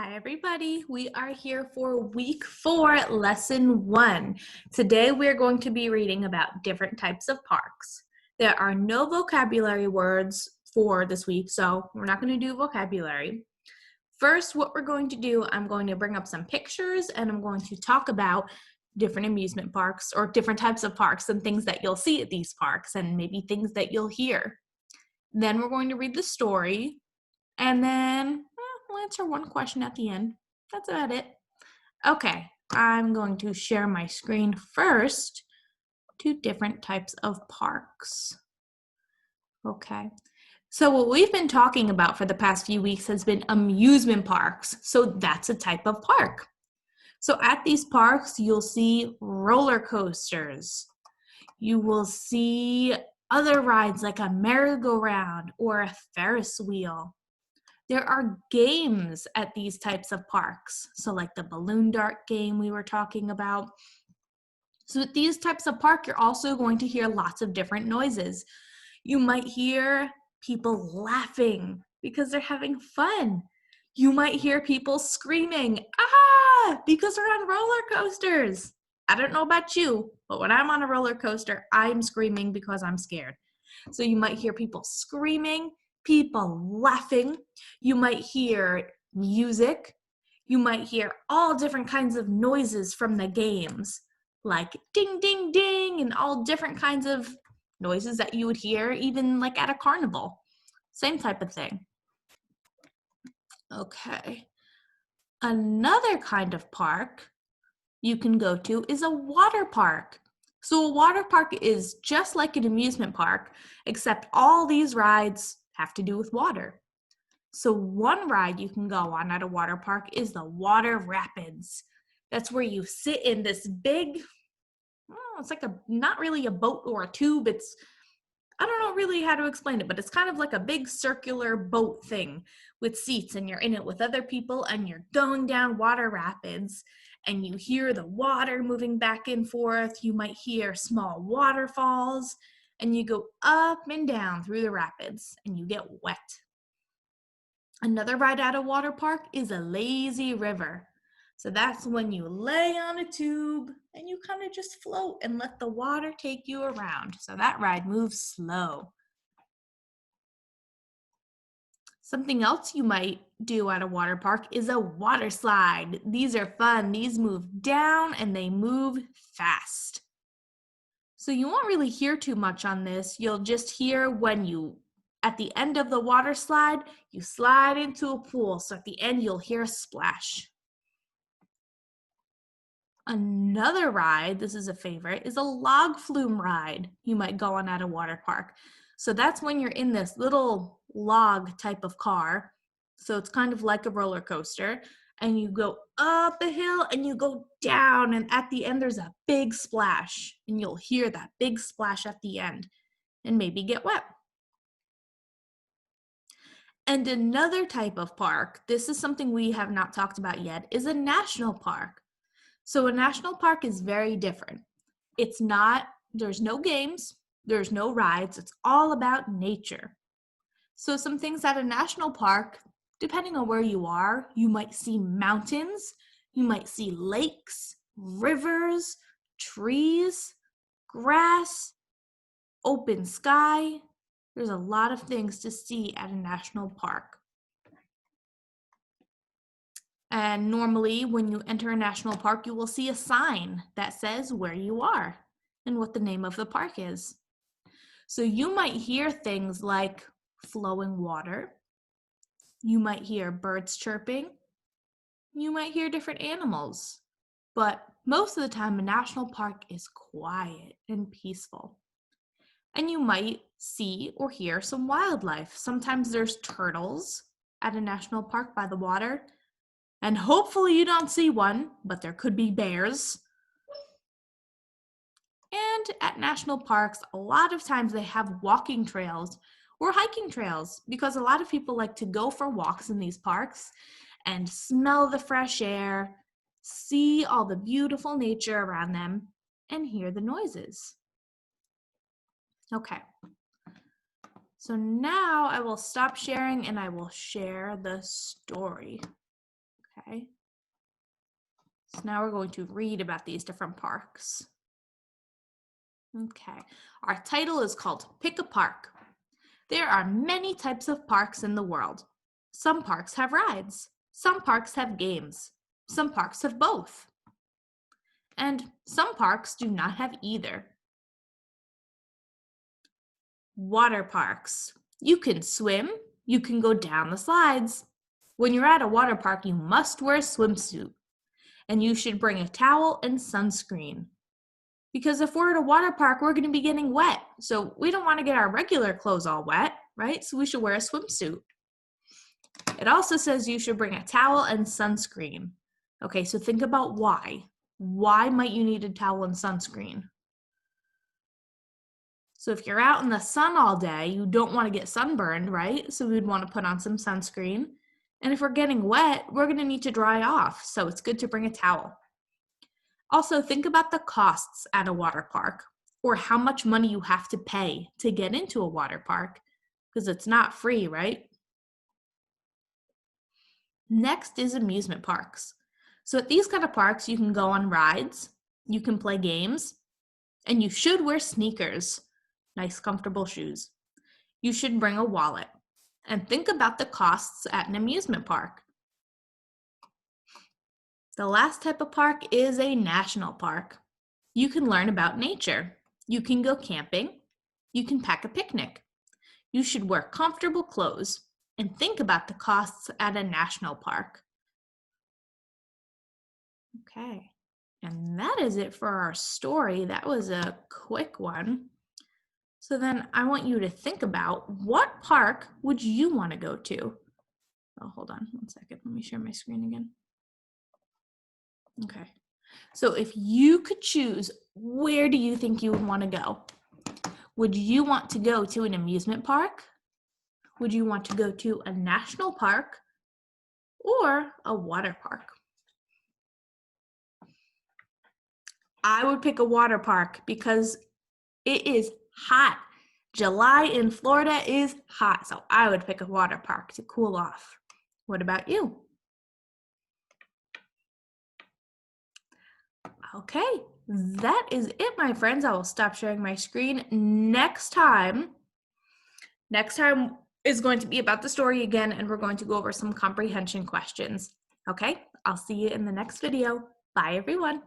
Hi, everybody. We are here for week 4, lesson 1. Today, we're going to be reading about different types of parks. There are no vocabulary words for this week, so we're not going to do vocabulary. First, what we're going to do, I'm going to bring up some pictures and I'm going to talk about different amusement parks or different types of parks and things that you'll see at these parks and maybe things that you'll hear. Then we're going to read the story and then we'll answer one question at the end. That's about it. Okay, I'm going to share my screen first. 2 different types of parks. Okay, so what we've been talking about for the past few weeks has been amusement parks. So that's a type of park. So at these parks, you'll see roller coasters. You will see other rides like a merry-go-round or a Ferris wheel. There are games at these types of parks. So like the balloon dart game we were talking about. So at these types of park, you're also going to hear lots of different noises. You might hear people laughing because they're having fun. You might hear people screaming, ah, because they're on roller coasters. I don't know about you, but when I'm on a roller coaster, I'm screaming because I'm scared. So you might hear people screaming, people laughing. You might hear music. You might hear all different kinds of noises from the games, like ding, ding, ding, and all different kinds of noises that you would hear even like at a carnival. Same type of thing. Okay. Another kind of park you can go to is a water park. So a water park is just like an amusement park, except all these rides have to do with water. So one ride you can go on at a water park is the water rapids. That's where you sit in this big, it's like not really a boat or a tube. I don't know really how to explain it, but it's kind of like a big circular boat thing with seats, and you're in it with other people and you're going down water rapids and you hear the water moving back and forth. You might hear small waterfalls and you go up and down through the rapids and you get wet. Another ride at a water park is a lazy river. So that's when you lay on a tube and you kind of just float and let the water take you around. So that ride moves slow. Something else you might do at a water park is a water slide. These are fun. These move down and they move fast. So you won't really hear too much on this. You'll just hear when at the end of the water slide, you slide into a pool. So at the end, you'll hear a splash. Another ride, this is a favorite, is a log flume ride you might go on at a water park. So that's when you're in this little log type of car. So it's kind of like a roller coaster. And you go up a hill and you go down. And at the end, there's a big splash. And you'll hear that big splash at the end and maybe get wet. And another type of park, this is something we have not talked about yet, is a national park. So a national park is very different. There's no games, there's no rides, it's all about nature. So some things at a national park, depending on where you are, you might see mountains, you might see lakes, rivers, trees, grass, open sky. There's a lot of things to see at a national park. And normally when you enter a national park, you will see a sign that says where you are and what the name of the park is. So you might hear things like flowing water. You might hear birds chirping. You might hear different animals. But most of the time, a national park is quiet and peaceful. And you might see or hear some wildlife. Sometimes there's turtles at a national park by the water. And hopefully you don't see one, but there could be bears. And at national parks, a lot of times they have walking trails or hiking trails because a lot of people like to go for walks in these parks and smell the fresh air, see all the beautiful nature around them, and hear the noises. Okay. So now I will stop sharing and I will share the story. Okay. So now we're going to read about these different parks. Okay. Our title is called Pick a Park. There are many types of parks in the world. Some parks have rides. Some parks have games. Some parks have both. And some parks do not have either. Water parks. You can swim. You can go down the slides. When you're at a water park, you must wear a swimsuit. And you should bring a towel and sunscreen. Because if we're at a water park, we're going to be getting wet. So we don't want to get our regular clothes all wet, right? So we should wear a swimsuit. It also says you should bring a towel and sunscreen. Okay, so think about why. Why might you need a towel and sunscreen? So if you're out in the sun all day, you don't want to get sunburned, right? So we'd want to put on some sunscreen. And if we're getting wet, we're going to need to dry off. So it's good to bring a towel. Also, think about the costs at a water park or how much money you have to pay to get into a water park because it's not free, right? Next is amusement parks. So at these kind of parks, you can go on rides, you can play games, and you should wear sneakers, nice comfortable shoes. You should bring a wallet and think about the costs at an amusement park. The last type of park is a national park. You can learn about nature. You can go camping. You can pack a picnic. You should wear comfortable clothes and think about the costs at a national park. Okay, and that is it for our story. That was a quick one. So then I want you to think about what park would you want to go to? Oh, hold on one second. Let me share my screen again. Okay. So if you could choose, where do you think you would want to go? Would you want to go to an amusement park? Would you want to go to a national park or a water park? I would pick a water park because it is hot. July in Florida is hot, so I would pick a water park to cool off. What about you? Okay, that is it, my friends. I will stop sharing my screen. Next time is going to be about the story again, and we're going to go over some comprehension questions. Okay, I'll see you in the next video. Bye, everyone.